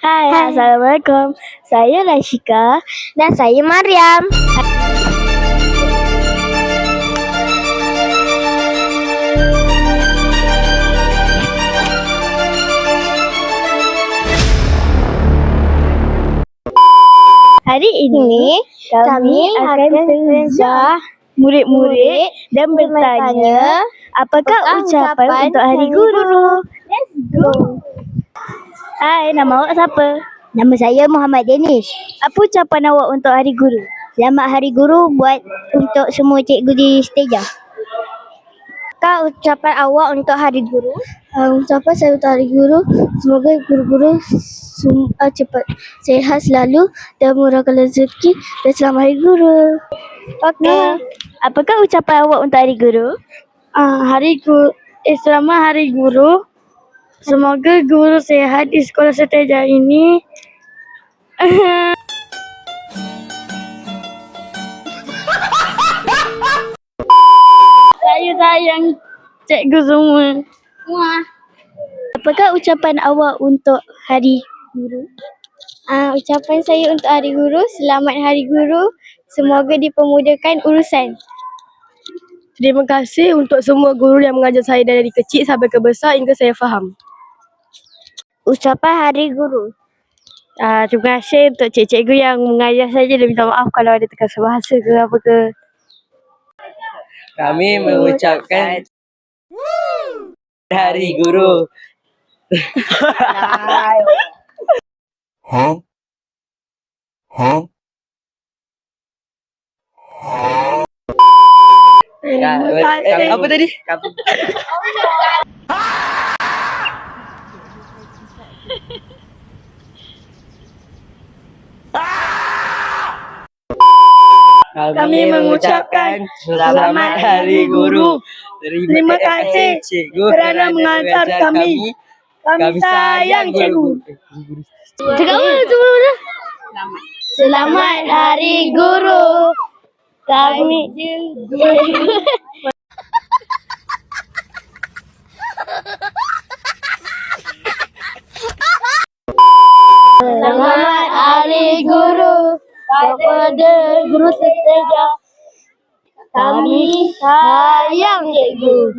Hai, Assalamualaikum. Saya Rashika. Dan saya Mariam. Hari ini kami akan tengah murid-murid dan bertanya apakah ucapan untuk Hari Guru. Let's go. Hai, nama awak siapa? Nama saya Muhammad Danish. Apa ucapan awak untuk Hari Guru? Selamat Hari Guru buat untuk semua cikgu di Steja. Kak, ucapan awak untuk Hari Guru? Ucapan saya untuk Hari Guru, semoga guru-guru cepat sehat selalu dan murahkan rezeki dan selamat Hari Guru. Okey. Apakah ucapan awak untuk Hari Guru? Selamat Hari Guru. Semoga guru sehat di sekolah Seteja ini. Saya sayang cikgu semua. Wah. Apakah ucapan awak untuk Hari Guru? Ucapan saya untuk Hari Guru, selamat Hari Guru. Semoga dipermudahkan urusan. Terima kasih untuk semua guru yang mengajar saya dari kecil sampai ke besar hingga saya faham. Ucapan Hari Guru. Terima kasih untuk cikgu-cikgu yang mengajar saya dan minta maaf kalau ada terkasar bahasa ke apa ke. Kami mengucapkan Hari Guru. Apa tadi? Kami mengucapkan Selamat Hari Guru. Terima kasih cikgu kerana mengajar kami. Kami sayang cikgu. Selamat Hari Guru. Kami Selamat Hari Guru kepada guru Seteja. Kami sayang cikgu.